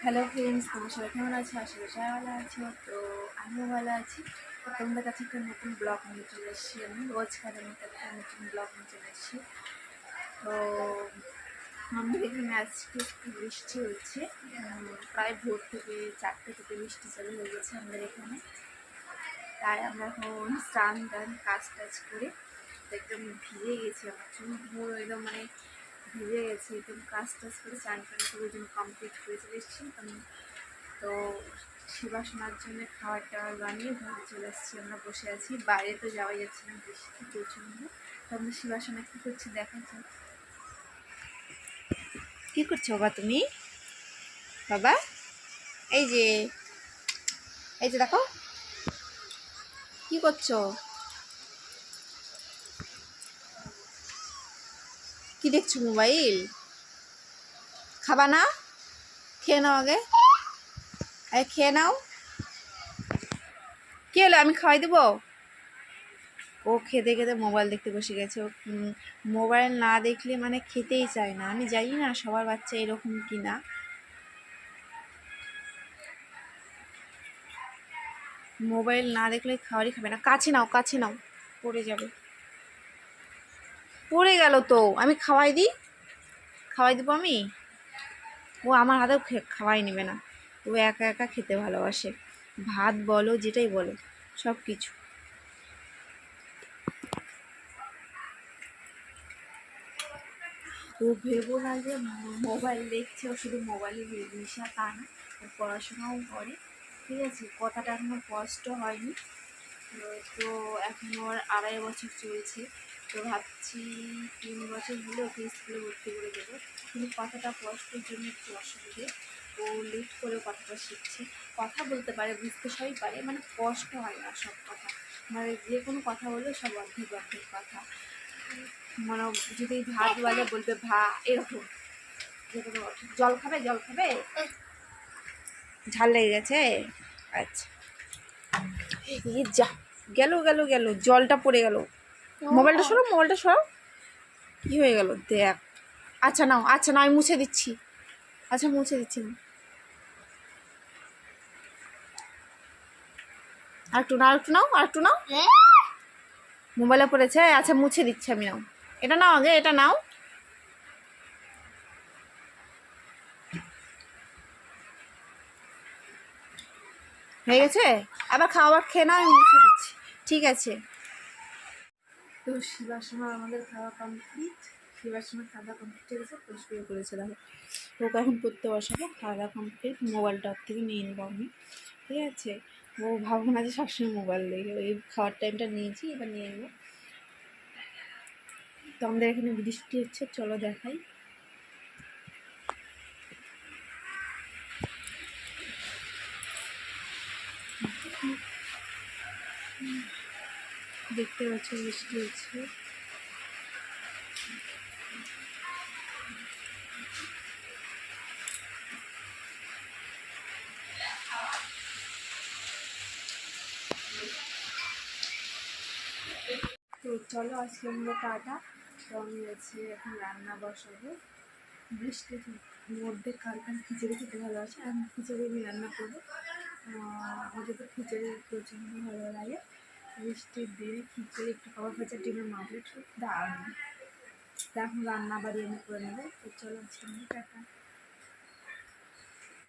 Hello friends, তোমার সবাই কেমন আছো? আশা করি সবাই ভালো আছো। তো আমিও ভালো আছি। তো তোমাদের কাছে একটা নতুন ব্লগ নিয়ে চলে এসেছি। আমি রোজকারের মতো একটা নতুন ব্লগ নিয়ে চলে এসেছি। তো আমাদের এখানে আজকে একটু বৃষ্টি হচ্ছে। প্রায় ভোর থেকে 4টে থেকে বৃষ্টি চালু হয়ে গেছে আমাদের এখানে। তাই আমরা এখন স্নান টান কাজ টাজ করে একদম ভিজে গেছি। আমার চুল পুরো একদম ভিজে গেছে। একদম কাজ টাজ করে স্নান টান করে একদম কমপ্লিট করে চলে এসেছি। তো সেবা শোনার জন্য খাবার টাবার বানিয়ে ঘরে চলে এসেছি। আমরা বসে আছি, বাইরে তো যাওয়া যাচ্ছে না, বৃষ্টি প্রচণ্ড। তো আমরা সেবা শোনা কী করছি দেখাচ্ছি। কী করছো বাবা তুমি? বাবা এই যে দেখো কী করছো? কি দেখছো? মোবাইল? খাবা না? খেয়ে নাও আগে, খেয়ে নাও। কি হলো? আমি খাওয়াই দেবো? ও খেতে খেতে মোবাইল দেখতে বসে গেছে। ও মোবাইল না দেখলে খেতেই চায় না। আমি জানি না সবার বাচ্চা এরকম কি না। মোবাইল না দেখলে খাবারই খাবে না। কাছে নাও, কাছে নাও, পড়ে যাবে। পড়ে গেল তো। আমি খাওয়াই দিই, খাওয়াই দেবো আমি। ও আমার হাতেও খাওয়াই নেবে না। ও একা একা খেতে ভালোবাসে। ভাত বলো, যেটাই বলো, সব কিছু। ও ভেবো না যে মোবাইল দেখছে, ও শুধু মোবাইলের নেশা তা না, ও পড়াশোনাও করে। ঠিক আছে, কথাটা এখনও স্পষ্ট হয়নি। তো এখন ওর 2.5 বছর চলছে। তো ভাবছি 3 বছর হলে ওকে স্কুলে ভর্তি করে দেবো। কিন্তু কথাটা স্পষ্টের জন্য একটু অসুবিধে। ও লেট করে কথাটা শিখছে। কথা বলতে পারে, বুঝতে সবই পারে, স্পষ্ট হয় না সব কথা। যে কোনো কথা বললে সব অর্ধেক অর্ধেক কথা। যদি ভাত বলে বলবে ভা, এরকম। যে কোনো জল খাবে, জল খাবে, ঝাল লেগে গেছে। আচ্ছা, যা, গেল গেল গেল, জলটা পড়ে গেল। মোবাইলটা সরাও, মোবাইলটা সরাও। কী হয়ে গেল দেখ। আচ্ছা নাও, আচ্ছা নাও, আমি মুছে দিচ্ছি। আচ্ছা মুছে দিচ্ছি না, আর একটু নাও, একটু নাও, আর একটু নাও। মোবাইলে পড়েছে। আচ্ছা মুছে দিচ্ছি আমি। নাও, এটা নাও আগে, এটা নাও। হয়ে গেছে, আবার খাবার খেয়ে নাও, আমি মুছে দিচ্ছি। ঠিক আছে। তো শিবার সময় আমাদের খাওয়া কমপ্লিট। শিবার সময় খাওয়া কমপ্লিট হয়ে গেছে। তো শুয়ে করেছে, দেখো ওকে এখন পড়তে বসাবো। খাওয়া কমপ্লিট, মোবাইলটা ওর থেকে নিয়ে নেবো আমি। ঠিক আছে, ও ভাববো না যে সবসময় মোবাইল লেগে। এই খাওয়ার টাইমটা নিয়েছি, এবার নিয়ে নেবো। তো আমাদের এখানে বৃষ্টি হচ্ছে, চলো দেখাই। দেখতে পাচ্ছ বৃষ্টি হচ্ছে। তো চলো আজকে আমরা টাটা। তো আমি হচ্ছে এখন রান্না বসাবো। বৃষ্টির মধ্যে কার খিচুড়ি খেতে ভালোবাসে, আমি খিচুড়ি আমি রান্না করবো। আমাদের তো খিচুড়ি প্রচণ্ড ভালো লাগে। বৃষ্টির দিনে খিচুড়ি, একটু খাবার ভাজা, ডিমের মামলেট, দারুণ। তা এখন রান্না বাড়ি আমি করে নেবো। তো চলো আজকে আমরা টাটা।